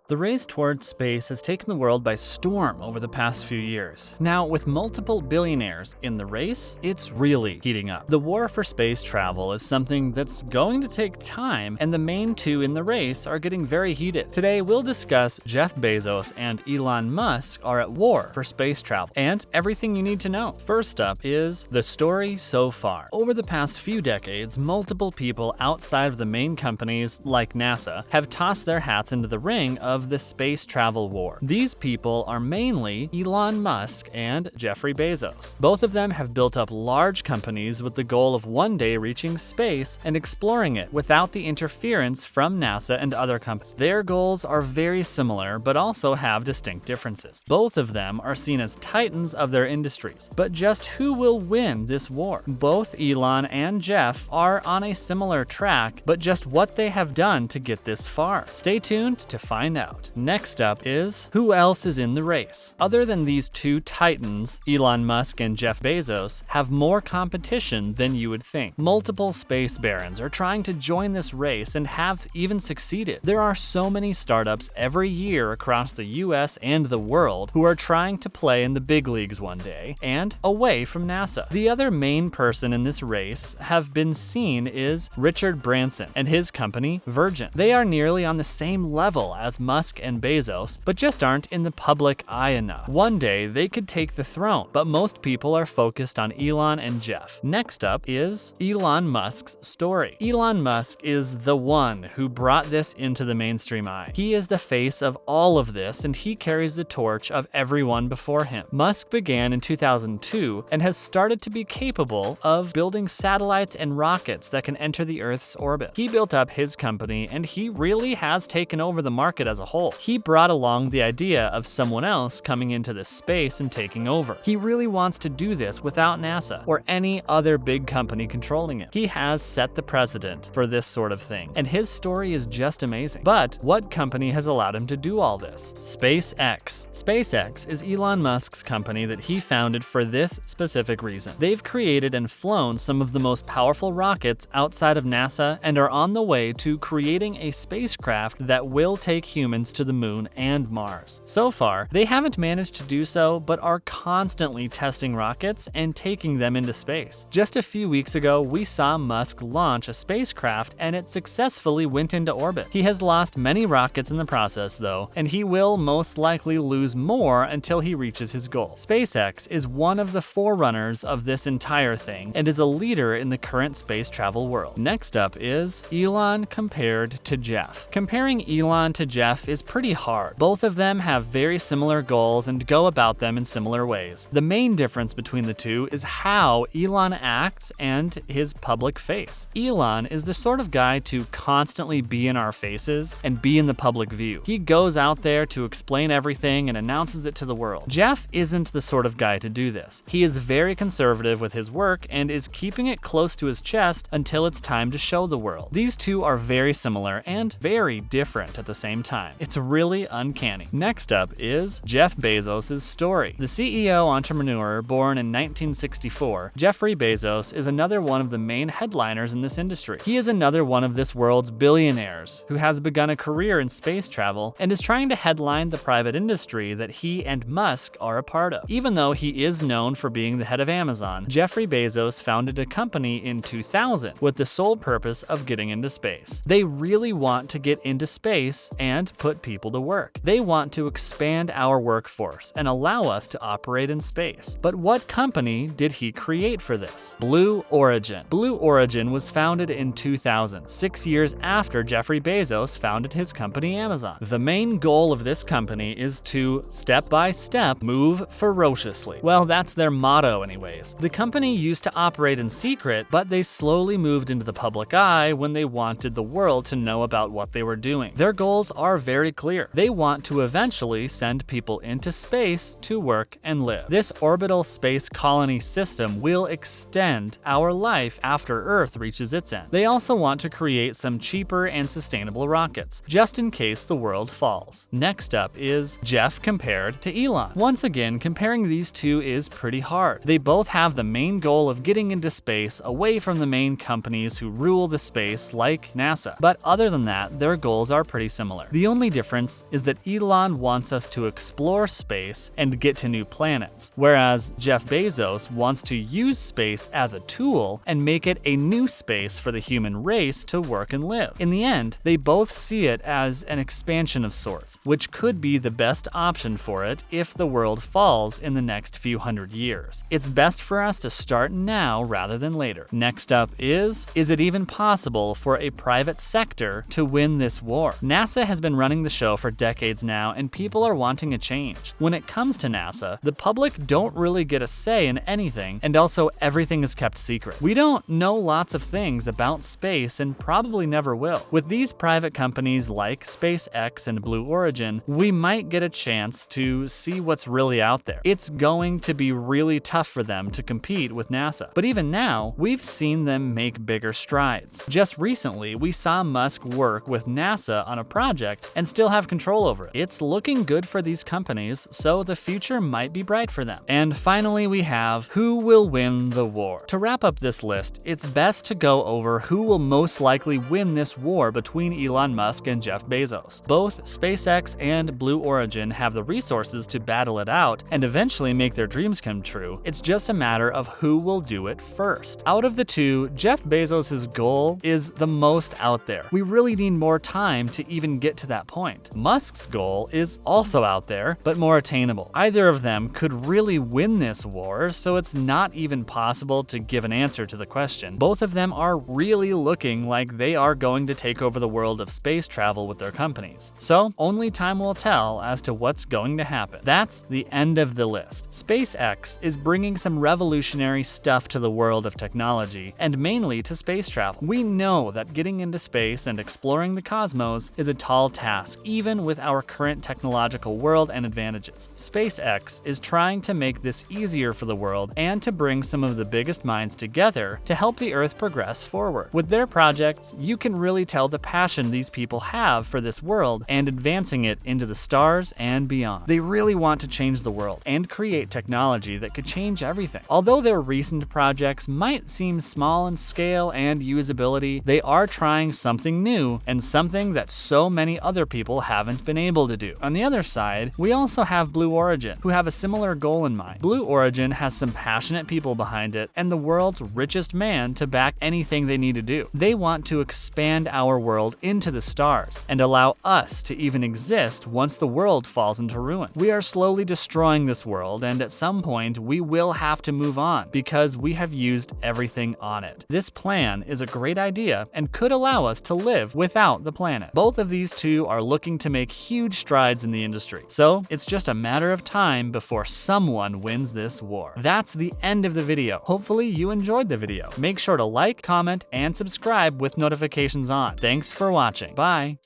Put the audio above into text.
The race towards space has taken the world by storm over the past few years. Now, with multiple billionaires in the race, it's really heating up. The war for space travel is something that's going to take time, and the main two in the race are getting very heated. Today, we'll discuss Jeff Bezos and Elon Musk are at war for space travel, and everything you need to know. First up is the story so far. Over the past few decades, multiple people outside of the main companies, like NASA, have tossed their hats into the ring of the space travel war. These people are mainly Elon Musk and Jeffrey Bezos. Both of them have built up large companies with the goal of one day reaching space and exploring it without the interference from NASA and other companies. Their goals are very similar, but also have distinct differences. Both of them are seen as titans of their industries. But just who will win this war? Both Elon and Jeff are on a similar track, but just what they have done to get this far. Stay tuned to find out. Next up is, who else is in the race? Other than these two titans, Elon Musk and Jeff Bezos have more competition than you would think. Multiple space barons are trying to join this race and have even succeeded. There are so many startups every year across the US and the world who are trying to play in the big leagues one day and away from NASA. The other main person in this race have been seen is Richard Branson and his company Virgin. They are nearly on the same level as Musk and Bezos, but just aren't in the public eye enough. One day they could take the throne, but most people are focused on Elon and Jeff. Next up is Elon Musk's story. Elon Musk is the one who brought this into the mainstream eye. He is the face of all of this, and he carries the torch of everyone before him. Musk began in 2002 and has started to be capable of building satellites and rockets that can enter the Earth's orbit. He built up his company, and he really has taken over the market as a whole. He brought along the idea of someone else coming into this space and taking over. He really wants to do this without NASA or any other big company controlling it. He has set the precedent for this sort of thing, and his story is just amazing. But what company has allowed him to do all this? SpaceX. SpaceX is Elon Musk's company that he founded for this specific reason. They've created and flown some of the most powerful rockets outside of NASA and are on the way to creating a spacecraft that will take humans to the moon and Mars. So far, they haven't managed to do so, but are constantly testing rockets and taking them into space. Just a few weeks ago, we saw Musk launch a spacecraft and it successfully went into orbit. He has lost many rockets in the process though, and he will most likely lose more until he reaches his goal. SpaceX is one of the forerunners of this entire thing and is a leader in the current space travel world. Next up is Elon compared to Jeff. Comparing Elon to Jeff is pretty hard. Both of them have very similar goals and go about them in similar ways. The main difference between the two is how Elon acts and his public face. Elon is the sort of guy to constantly be in our faces and be in the public view. He goes out there to explain everything and announces it to the world. Jeff isn't the sort of guy to do this. He is very conservative with his work and is keeping it close to his chest until it's time to show the world. These two are very similar and very different at the same time. It's really uncanny. Next up is Jeff Bezos' story. The CEO entrepreneur born in 1964, Jeffrey Bezos is another one of the main headliners in this industry. He is another one of this world's billionaires who has begun a career in space travel and is trying to headline the private industry that he and Musk are a part of. Even though he is known for being the head of Amazon, Jeffrey Bezos founded a company in 2000 with the sole purpose of getting into space. They really want to get into space and put people to work. They want to expand our workforce and allow us to operate in space. But what company did he create for this? Blue Origin. Blue Origin was founded in 2000, 6 years after Jeffrey Bezos founded his company Amazon. The main goal of this company is to, step by step, move ferociously. Well, that's their motto anyways. The company used to operate in secret, but they slowly moved into the public eye when they wanted the world to know about what they were doing. Their goals are very clear. They want to eventually send people into space to work and live. This orbital space colony system will extend our life after Earth reaches its end. They also want to create some cheaper and sustainable rockets, just in case the world falls. Next up is Jeff compared to Elon. Once again, comparing these two is pretty hard. They both have the main goal of getting into space away from the main companies who rule the space like NASA. But other than that, their goals are pretty similar. The only difference is that Elon wants us to explore space and get to new planets, whereas Jeff Bezos wants to use space as a tool and make it a new space for the human race to work and live. In the end, they both see it as an expansion of sorts, which could be the best option for it if the world falls in the next few hundred years. It's best for us to start now rather than later. Next up is it even possible for a private sector to win this war? NASA has been running the show for decades now, and people are wanting a change. When it comes to NASA, the public don't really get a say in anything, and also everything is kept secret. We don't know lots of things about space and probably never will. With these private companies like SpaceX and Blue Origin, we might get a chance to see what's really out there. It's going to be really tough for them to compete with NASA. But even now, we've seen them make bigger strides. Just recently, we saw Musk work with NASA on a project and still have control over it. It's looking good for these companies, so the future might be bright for them. And finally, we have who will win the war. To wrap up this list, it's best to go over who will most likely win this war between Elon Musk and Jeff Bezos. Both SpaceX and Blue Origin have the resources to battle it out and eventually make their dreams come true. It's just a matter of who will do it first. Out of the two, Jeff Bezos' goal is the most out there. We really need more time to even get to that point. Musk's goal is also out there, but more attainable. Either of them could really win this war, so it's not even possible to give an answer to the question. Both of them are really looking like they are going to take over the world of space travel with their companies. So only time will tell as to what's going to happen. That's the end of the list. SpaceX is bringing some revolutionary stuff to the world of technology, and mainly to space travel. We know that getting into space and exploring the cosmos is a tall task, even with our current technological world and advantages. SpaceX is trying to make this easier for the world and to bring some of the biggest minds together to help the Earth progress forward. With their projects, you can really tell the passion these people have for this world and advancing it into the stars and beyond. They really want to change the world and create technology that could change everything. Although their recent projects might seem small in scale and usability, they are trying something new and something that so many other people haven't been able to do. On the other side, we also have Blue Origin, who have a similar goal in mind. Blue Origin has some passionate people behind it and the world's richest man to back anything they need to do. They want to expand our world into the stars and allow us to even exist once the world falls into ruin. We are slowly destroying this world, and at some point we will have to move on because we have used everything on it. This plan is a great idea and could allow us to live without the planet. Both of these two are looking to make huge strides in the industry, so it's just a matter of time before someone wins this war. That's the end of the video. Hopefully you enjoyed the video. Make sure to like, comment, and subscribe with notifications on. Thanks for watching. Bye.